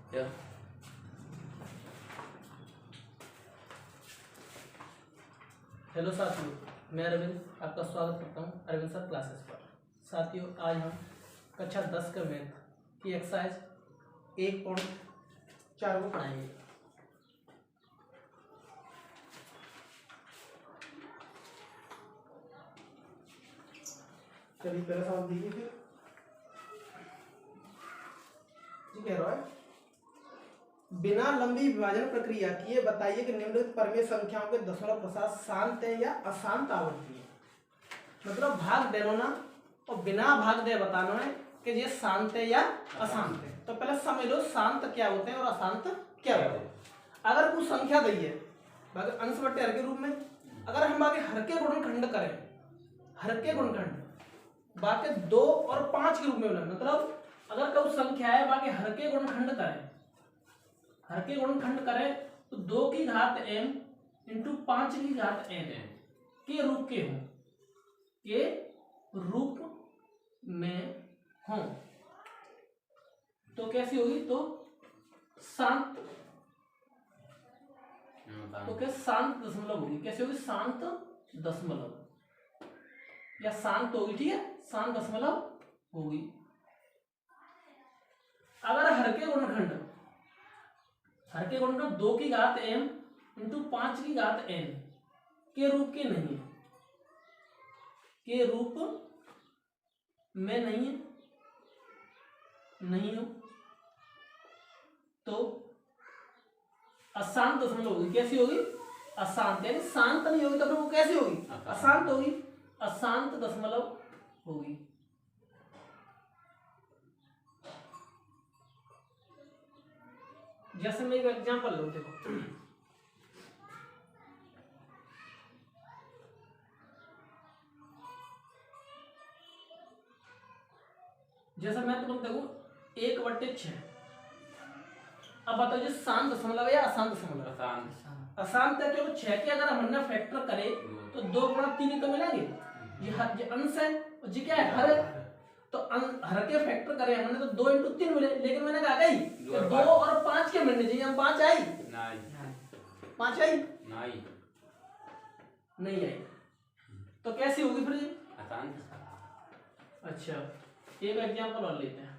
Hello साथियों, मैं अरविंद आपका स्वागत करता हूं अरविंद सर क्लासेस पर। साथियों, आज हम कक्षा 10 का मैथ की एक्सरसाइज 1.4 को पढ़ाएंगे। चलिए पहला सवाल दीजिए। फिर जी कह रहा है, बिना लंबी विभाजन प्रक्रिया किए बताइए कि निम्नलिखित परमेय संख्याओं के दशमलव प्रसाद शांत है या अशांत आवृत्ति है। मतलब भाग देना ना और बिना भाग दे बताना है कि ये शांत है या अशांत है। तो पहले समझ लो शांत क्या होते हैं और अशांत क्या होते हैं। अगर कुछ संख्या दी है अंश बटे हर के रूप में, अगर हम बाकी हर के गुणनखंड करें, हर के गुणनखंड बाकी 2 और 5 के रूप में बनाए, मतलब अगर कोई संख्या है बाकी हर के गुणनखंड करें, हर के गुणनखंड करें तो 2 की घात m इंटू 5 की घात n के रूप के हों, के रूप में हों, तो कैसी होगी? तो शांत, तो क्या शांत दशमलव होगी। कैसी होगी? शांत दशमलव या शांत होगी। ठीक है, शांत दशमलव होगी। अगर हर के गुणनखंड 2 की घात m इंटू 5 की घात n के रूप के नहीं है, के रूप में नहीं हो, तो अशांत दशमलव होगी। कैसी होगी? अशांत, यानी शांत नहीं होगी तो फिर वो कैसी होगी? अशांत होगी, अशांत दशमलव होगी। जैसे मैं एक एग्जांपल लूं, देखो जैसे मैं तुम देखो 1/6। अब बताओ ये शांत दशमलव है या अशांत दशमलव? अशांत। अशांत है क्योंकि 6 के अगर हमने फैक्टर करे तो 2 गुणा 3 ही तो मिलेंगे। ये अंश है और जी क्या है? हर है। तो हर के फैक्टर करे हमने तो 2 इंटू 3 मिले, लेकिन मैंने कहा गई 2 और 5 के मिलने चाहिए। हम 5 आई? नहीं। 5 आई? नहीं आई। तो कैसी होगी फिर? अच्छा, एक एग्जांपल और लेते हैं।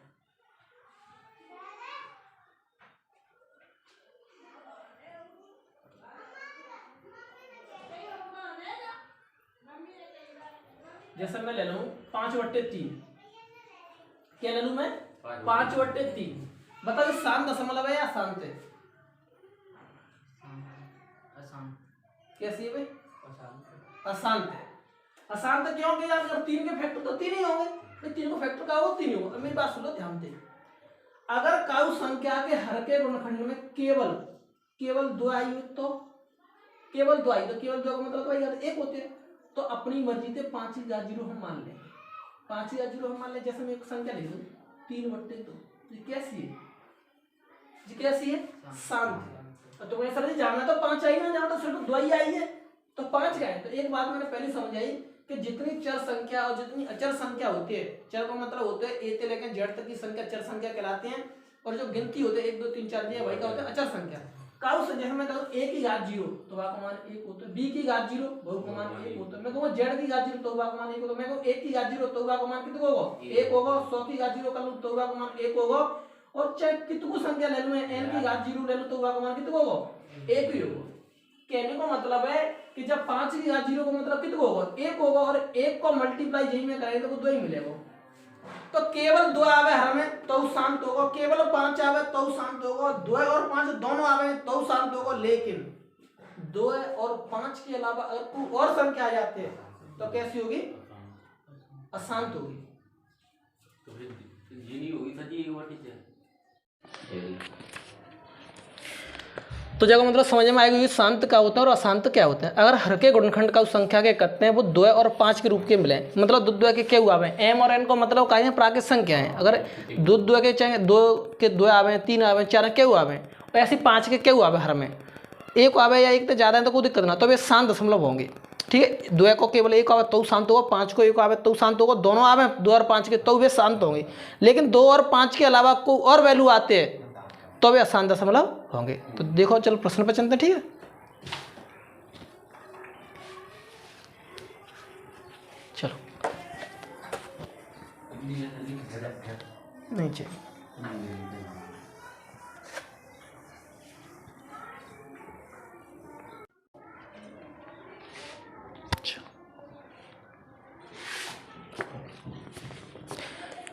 जैसे मैं ले लूं 5/3। क्या ले लूं मैं? 5/3। बताओ शांत दशमलव है या अशांत है? अशांत। कैसी है भाई? अशांत है। अशांत क्यों? कि अगर 3 के फैक्टर तो 3 ही होंगे, तो 3 को फैक्टर का होगा 3 ही होगा। मेरी बात सुनो ध्यान दे। अगर काउ संख्या के हर के गुणनखंड में केवल 2 आई हो तो केवल 2 आई, तो केवल 2 का मतलब तो भाई 1 होते हैं। तो अपनी मर्जी से 5 की घात 0 हम मान लें, 5 की घात 0 हम मान लें। जैसे मैं एक संख्या लिख दूं 3/2, ये कैसी है? जी कैसी है? शांत। तो मैं सर जाना तो 5 आई ना, जाना तो सिर्फ 2 ही आई है, तो 5 का है। तो एक बात मैंने पहले समझाई कि जितनी चर संख्या और जितनी अचर संख्या होती है, चर का मतलब होता है ए से लेकर जेड तक की संख्या चर संख्या कहलाते हैं, और जो गिनती होते हैं 1 2 3 4 दिया वही का होता है अचर संख्या। काउ से जैसे मैं कहूं a की घात 0 तो वह का मान 1 होता है, b की घात 0 वह का मान 1 होता है। मैं कहूं z की घात 0 तो वह का मान 1 होता है। मैं कहूं 1 की घात 0 तो वह का मान कितना होगा? 1 होगा। 100 की घात 0 कर लूं तो वह का मान 1 होगा। और चाहे कितनी संख्या ले लूं, n की घात 0 ले लूं तो वह का मान कितना होगा? 1 ही होगा। कहने का मतलब है कि जब 5 की घात 0 का मतलब कितना होगा? 1 होगा, और 1 को मल्टीप्लाई यही में करेंगे तो 2 ही मिलेगा। तो केवल 2 आवे हर में तो शांत होगा, केवल 5 आवे तो शांत होगा, 2 और 5 दोनों आवे तो शांत होगा। लेकिन 2 और 5 के अलावा अगर कोई और संख्या आ जाती है तो कैसी होगी? अशांत होगी। तो फिर ये नहीं होगी सजी व्हाट इज। तो जगह मतलब समझ में आएगी शांत क्या होता है और अशांत क्या होता है। अगर हर के गुणनखंड का उस संख्या के करते हैं वो 2 और 5 के रूप के मिले, मतलब 2 के क्या आवे? m और n को मतलब का है प्राकृत संख्या है। अगर 2 के चाहे 2 के 2 आवे, 3 आवे, 4 क्या आवे, और ऐसे 5 के क्या आवे हर में 1 आवे या 1 तो ज़्यादा है तो कोई दिक्कत ना। तो वे शांत दशमलव होंगे। ठीक है, 2 को केवल 1 आवे तो शांत होगा, 5 को 1 आवे तो शांत होगा, दोनों आवे 2 और 5 के तो वे शांत होंगे। लेकिन 2 और 5 के अलावा कोई और वैल्यू आते हैं तो वे अशांत दशमलव होंगे। तो देखो चलो प्रश्न पर चलते हैं, ठीक है। चलो नहीं चाहिए।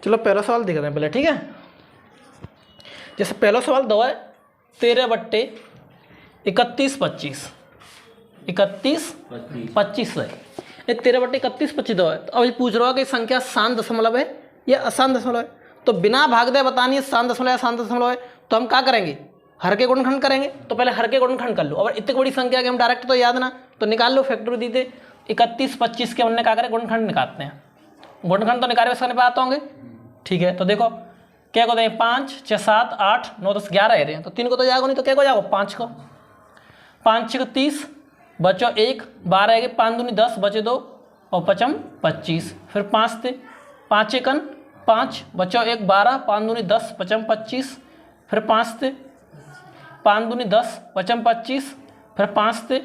चलो पहला सवाल देखते हैं पहले, ठीक है। जैसे पहला सवाल दो है 13/31 25 है। ये 13/31 दो है। तो अब ये पूछ रहा है कि संख्या शांत दशमलव है या अशांत दशमलव है। तो बिना भाग दे बतानी है शांत दशमलव या शांत दशमलव है, तो हम क्या करेंगे, हर के गुणनखंड करेंगे। तो पहले हर के गुणनखंड कर लो। और इतनी बड़ी संख्या के हम डायरेक्ट तो याद ना, तो निकाल लो फैक्टर दी थे 31/25 के हमने क्या करें, गुणनखंड निकालते हैं। गुणनखंड तो निकाले करने पर आते होंगे, ठीक है। तो देखो क्या को दें, 5 6 7 8 9 10 11 रहे हैं, तो 3 को तो जाएगा नहीं, तो क्या को जाएगा 5 को। 5 6 30 बचो 1 12 है 5 दूनी 10 बचे 2 और 5 25। फिर 5 थे 5 1 5 बचो 1 12 5 दूनी 10 5 25। फिर 5 थे 5 दूनी 10 5 25। फिर 5 थे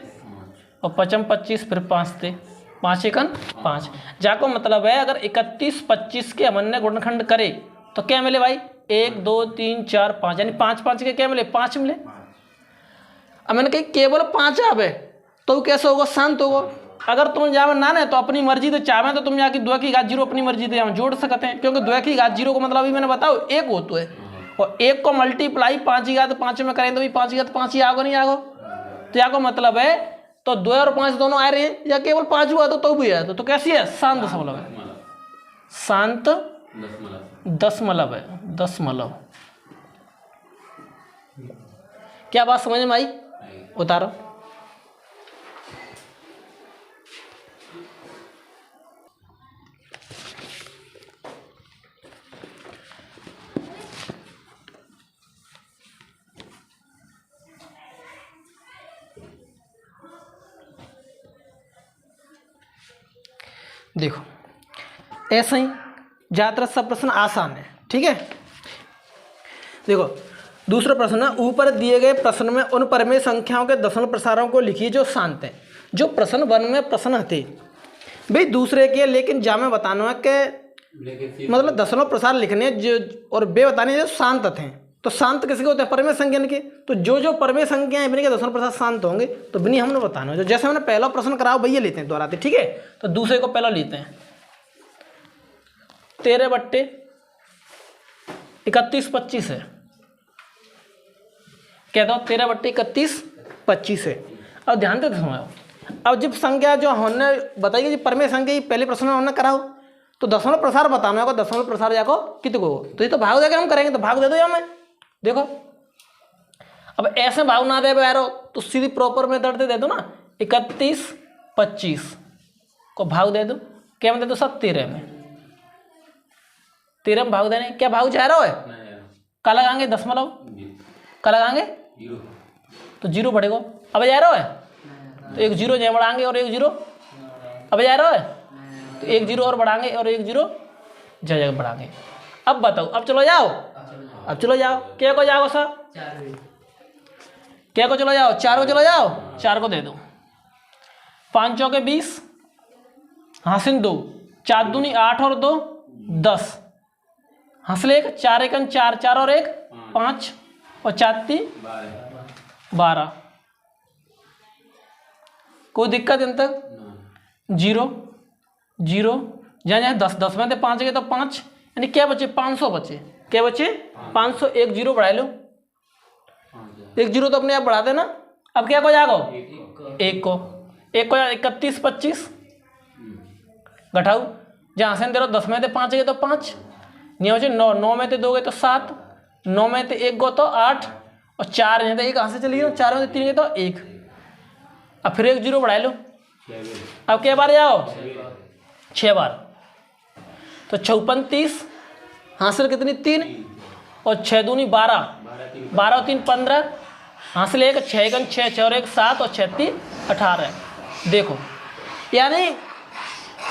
और 5 25। फिर 5 थे 5 1 5। जाको मतलब है अगर 31/25 के हमने गुणनखंड करे तो क्या मिले भाई, 1 2 3 4 5, यानी 5 5 के क्या मिले, 5 मिले। अब मैंने कही केवल 5 आवे तो कैसे होगा, शांत होगा। अगर तुम जावे ना ने तो अपनी मर्जी से चाहे तो तुम जाके 2 की घात 0 अपनी मर्जी से हम जोड़ सकते हैं, क्योंकि 2 की घात 0 को मतलब अभी मैंने बताओ 1 होता है। और 1 को मल्टीप्लाई 5 की घात 5 में करें तो भी 5 की घात 5 ही आएगा, नहीं आएगा। तो यहाँ को मतलब है तो 2 और 5 दोनों आ रहे हैं, या केवल 5 हुआ तो भी है। तो कैसी है, शांत दशमलव है, शांत दशमलव है, दशमलव। क्या बात समझ में आई, उतारो। देखो ऐसे ही ज़्यादातर सब प्रश्न आसान है, ठीक है। देखो दूसरा प्रश्न है, ऊपर दिए गए प्रश्न में उन परमेय संख्याओं के दशमलव प्रसारों को लिखिए जो शांत हैं। जो प्रश्न 1 में प्रश्न थे भाई दूसरे के, लेकिन जा में बताना है कि मतलब दशमलव प्रसार लिखने जो और बे बताने जो शांत थे। तो शांत किसके होते हैं, परमेय संख्या के। तो जो परमेय संख्याएं बिना के दशमलव प्रसार शांत होंगे तो बिनी हमने बताना है। जो जैसे हमने पहला प्रश्न कराओ भैया लेते हैं दोहराते, ठीक है। तो दूसरे को पहला लेते हैं 13/31 है, कह दो 13/31 है। अब ध्यान से सुनो, अब जब संख्या जो हमने बताई जी परमेय संख्या पहले प्रश्न में हमने कराओ, तो दशमलव प्रसार बताना होगा। दशमलव प्रसार जाको कितने को, तो ये तो भाग देकर हम करेंगे, तो भाग दे दो हमें। देखो अब ऐसे भाव ना दे यारो तो सीधी प्रॉपर मेथड से दे दो ना, 31/25 को भाग दे दो। क्या दे दो सब 13 में, 13 में भाग देने। क्या भाग जा रहा है, क्या लगाएंगे दशमलव, क्या लगाएंगे तो 0 बढ़ेगा। अब जा रहा है तो 1 0 जो बढ़ाएंगे और 1 0। अब जा रहा है तो 1 0 और बढ़ाएंगे और 1 0 जगह बढ़ाएंगे। अब बताओ, अब चलो जाओ, अब चलो जाओ। क्या को जाओ सर, क्या को चलो जाओ, 4 को चलो जाओ, 4 को दे दो। 5 चौके 20 हासिल 2, 4 दूनी 8 और 2 10 हासिल 1, 4 1 4 4 और 1 5 और 4 3 12। कोई दिक्कत इन तक, 0 0 जहाँ 10 10 में थे 5 गए तो 5, यानी क्या बचे 500 बचे। क्या बचे 500, 1 0 बढ़ा लो, 1 0 तो अपने आप बढ़ा देना। अब क्या को जाओ, 1 को 31/25 घटाओ, जहाँ से दे रहा 10 में थे 5 गए तो 5, नहीं बचे 9 9 में थे 2 गए तो 7, 9 में थे 1 गो तो 8 और 4 में थे 1 कहाँ से चली गई, 4 में थे 3 गए तो 1। अब फिर 1 0 बढ़ा लो। अब क्या बार जाओ 6 बार, तो 54 30 हासिल कितनी 3 और 6 दूनी 12 12 और 3 15 हासिल 1 6 1 6 6 और 1 7 और 6 3 18। देखो यानी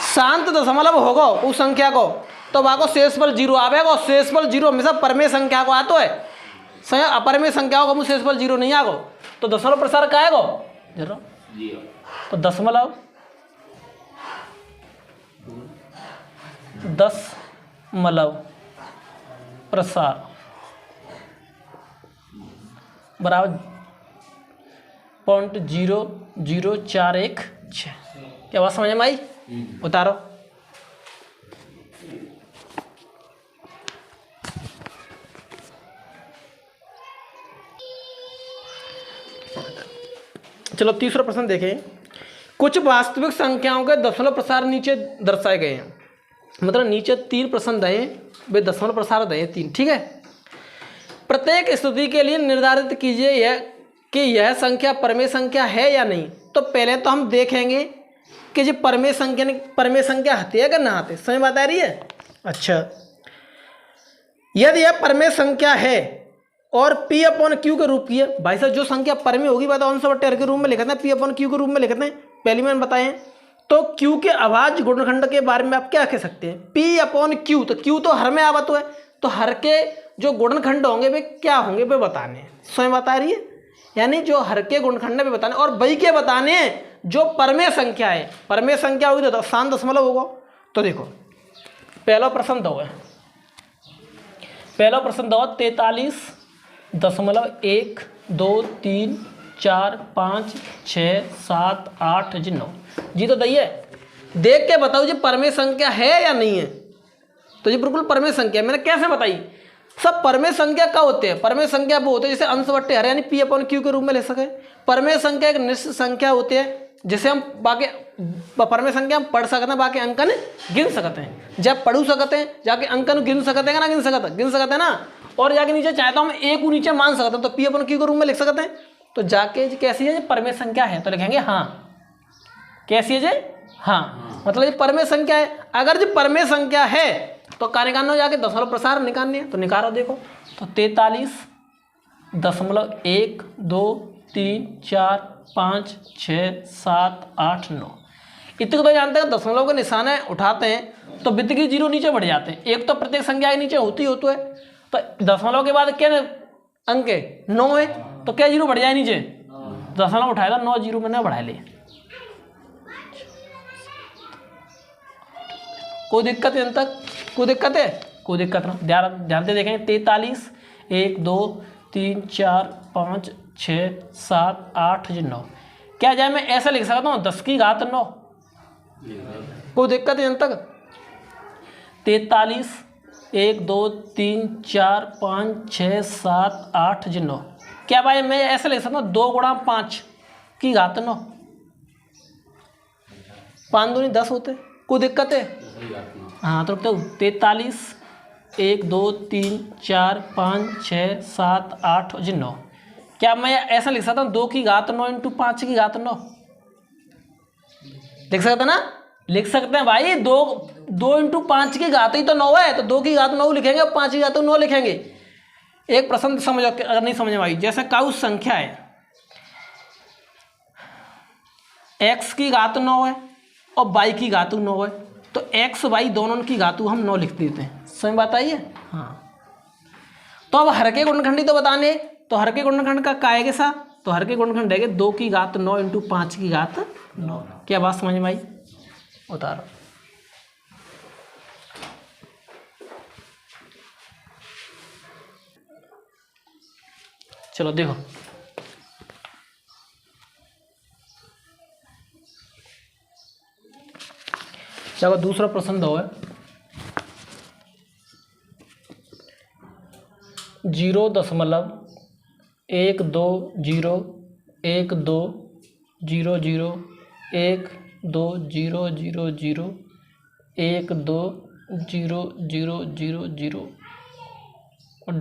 शांत दशमलव होगा उस संख्या को तो वहाँ को शेषफल 0 आवेगा, और शेषफल 0 हमेशा परमेय संख्या को आता है। स्वयं अपरमेय संख्याओं का मुझे शेषफल 0 नहीं आगो तो दशमलव प्रसार का आएगो जरा तो दशमलव 10 प्रसार बराबर 0.00416। क्या बात समझ में आई? उतारो। चलो तीसरा प्रश्न देखें। कुछ वास्तविक संख्याओं के दशमलव प्रसार नीचे दर्शाए गए हैं, मतलब नीचे 3 प्रश्न दे वे दशमलव प्रसार दे 3, ठीक है। प्रत्येक स्थिति के लिए निर्धारित कीजिए यह कि यह संख्या परमेय संख्या है या नहीं। तो पहले तो हम देखेंगे कि जो परमेय संख्या आती है कि ना आती, समझ बात आ रही है? अच्छा, यदि यह परमेय संख्या है और P अपॉन Q के रूप की है, भाई साहब जो संख्या परमेय होगी वह तो अंश बटे हर के रूप में लिखते हैं, P अपॉन Q के रूप में लिखते हैं, पहली मैंने बताए। तो Q के अभाज्य गुणनखंड के बारे में आप क्या कह सकते हैं? P अपॉन Q, तो Q तो हर में आवत है, तो हर के जो गुणनखंड होंगे वे क्या होंगे वे बताने हैं, स्वयं बता रही है। यानी जो हर के गुणनखंड में बताने और वही के बताने हैं जो परमेय संख्या है। परमेय संख्या होगी तो शांत दशमलव होगा। तो देखो पहला प्रश्न दो है, पहला प्रश्न दो 43.1234567 जी तो दइए देख के बताओ जी परमेय संख्या है या नहीं है। तो ये बिल्कुल परमेय संख्या मैंने कैसे बताई? सब परमेय संख्या क्या होते हैं? परमेय संख्या वो होते हैं जैसे अंश बट्टे हर यानी P अपॉन Q के रूप में ले सके। परमेय संख्या एक निश्चित संख्या होती है जिसे हम बाकी परमेय संख्या हम पढ़ सकते हैं, बाकी अंकन गिन सकते हैं। जब पढ़ू सकते हैं जाके अंकन गिन सकते हैं ना, गिन सकते हैं ना। और जाके नीचे चाहता हूँ एक नीचे मान सकते हैं तो P अपॉन Q के रूप में लिख सकते हैं। तो जाके कैसी है परमेय संख्या है तो लिखेंगे हाँ। कैसी है जी? हाँ, मतलब ये परमेय संख्या है। अगर जो परमेय संख्या है तो क्या निकालना हो, जाके दशमलव प्रसार निकालने हैं तो निकालो। देखो तो 43.123456789 इतने तो जानते हैं दशमलव के निशाने उठाते हैं तो वित्त की 0 नीचे बढ़ जाते हैं। एक तो प्रत्येक संख्या के नीचे होती है तो दशमलव के बाद क्या अंक है 9 है तो क्या 0 बढ़ जाए नीचे, दशमलव उठाएगा 9 0 में न बढ़ा ले। कोई दिक्कत है? तक कोई दिक्कत है? कोई दिक्कत ना, ध्यान से देखें। 43.123456789 क्या जाए मैं ऐसा लिख सकता हूँ 10 की घात 9। कोई दिक्कत है? तक 43.123456789 क्या भाई मैं ऐसा लिख सकता हूँ 2 गुणा 5 की घात 9, 5 दूनी 10 होते। कोई दिक्कत है? हाँ तो 43.123456789 क्या मैं ऐसा लिख सकता हूँ 2 की घात 9 इंटू 5 की घात 9 लिख सकते ना? लिख सकते हैं भाई। 2 इंटू 5 की घात ही तो 9 है तो 2 की घात 9 लिखेंगे और 5 की घात 9 लिखेंगे। एक प्रश्न समझो अगर नहीं समझ में आई, जैसे काउस संख्या है x की घात 9 है और y की घातु 9 है तो x y दोनों की घातु हम 9 लिख देते हैं। समझ बात आई है? हाँ तो अब हर के गुणनखंड तो बताने, तो हर के गुणनखंड का काय के साथ तो हर के गुणनखंड है 2 की घात 9 इंटू 5 की घात 9। क्या बात समझ में आई? उतारो। चलो देखो चलो दूसरा प्रश्न दो है 0.120120000120000 और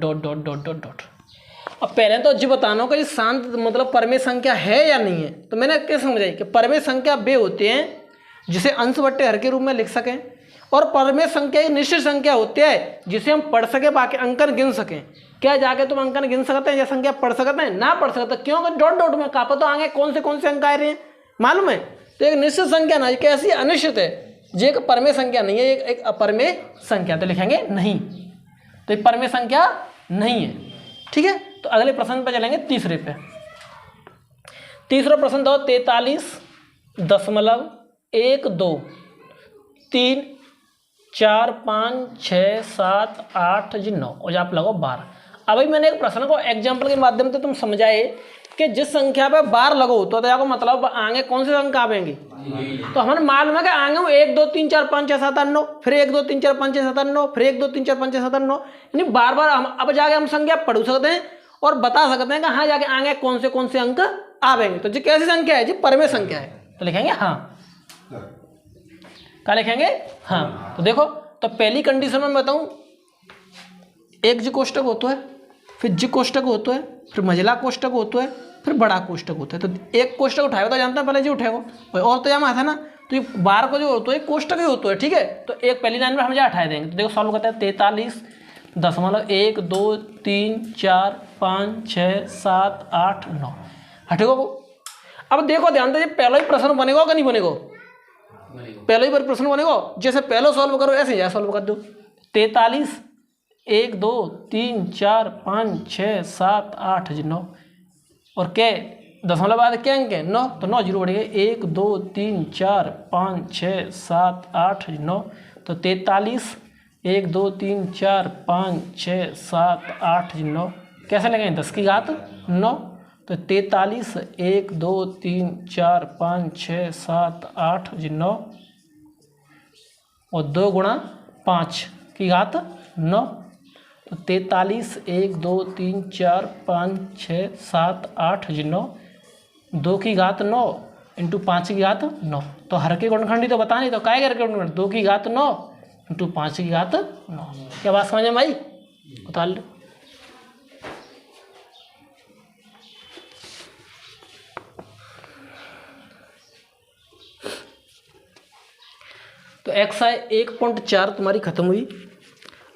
डॉट। अब पहले तो जी बताना होगा कि शांत मतलब परमेय संख्या है या नहीं है। तो मैंने क्या समझाई कि परमेय संख्या वे होते हैं जिसे अंश बट्टे हर के रूप में लिख सकें और परमेय संख्या एक निश्चित संख्या होती है जिसे हम पढ़ सके बाकी अंकन गिन सकें। क्या जाके तुम अंकन गिन सकते हैं या संख्या पढ़ सकते हैं? ना पढ़ सकते। क्यों? डॉट डॉट में कापा तो आगे कौन से अंक आ रहे हैं मालूम है। तो एक निश्चित संख्या ना कैसी अनिश्चित है, ये एक परमेय संख्या नहीं है, एक अपरमेय संख्या। तो लिखेंगे नहीं, तो एक परमेय संख्या नहीं है। ठीक है। तो अगले प्रश्न पे चलेंगे, तीसरे पे। तीसरा प्रश्न दो 43.12 3 4 5 6 7 8 जी 9 और आप लगाओ 12। अभी मैंने एक प्रश्न को एग्जाम्पल के माध्यम से तुम समझाए कि जिस संख्या पे 12 लगो तो आपको मतलब आगे कौन से अंक आवेंगे। तो हमें मालूम है कि आगे 1 2 3 4 5 6 7 8 9, फिर 1 2 3 4 5 6 7 8 9, फिर 1 2 3 4 5 6 7 8 9, यानी बार बार हम अब जाके हम संख्या पढ़ सकते हैं और बता सकते हैं कि हाँ जाके आगे कौन से अंक आवेंगे। तो जी कैसी संख्या है जी, परमेय संख्या है, तो लिखेंगे हाँ। क्या लिखेंगे हाँ। तो देखो, तो पहली कंडीशन में बताऊं, एक जी कोष्टक होता है, फिर जी कोष्टक होता है, फिर मझला कोष्टक होता है, फिर बड़ा कोष्टक होता है। तो एक कोष्टक उठाएगा तो जानता है पहले जी उठेगा, और तो यहाँ था ना, तो ये 12 को जो होता है कोष्टक ही होता है, ठीक है। तो एक पहली लाइन में हम जहाँ उठाए देंगे, तो देखो सॉल्व करते हैं 43.1 2 3 4 5 6 7 8 9 हटेगा को। अब देखो ध्यान दीजिए, पहला ही प्रश्न बनेगा कि नहीं बनेगा, पहले ही प्रश्न बनेगा। जैसे पहले सॉल्व करो ऐसे ही सॉल्व कर दो। 43 1 2 3 4 5 6 7 8 जी 9 और क्या दशमलव बाद क्या अंक है 9, तो 9 जीरो बढ़ेगा 1 2 3 4 5 6 7 8 9। तो 43 1 2 3 4 5 6 7 8 9 कैसे लगाएंगे 10 की घात 9। तो 43 1 2 3 4 5 6 7 8 9 और 2 गुणा 5 की घात 9। तो 43 1 2 3 4 5 6 7 8 9, 2 की घात 9 इंटू 5 की घात 9। तो हर के गुणनखंडी तो बता नहीं, तो काय हर के गुणनखंड 2 की घात 9 इंटू 5 की घात 9। क्या बात समझ में भाई, बता लो। तो XI 1.4 तुम्हारी खत्म हुई।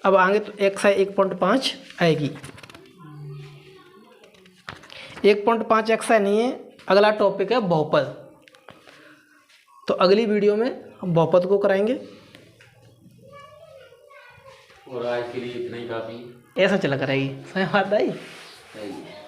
अब आगे तो XI 1.5 आएगी। 1.5 XI नहीं है, अगला टॉपिक है बहुपद। तो अगली वीडियो में हम बहुपद को कराएंगे। और आज के लिए इतना ही काफी, ऐसा चला करेगी, सही बात आई। सही है।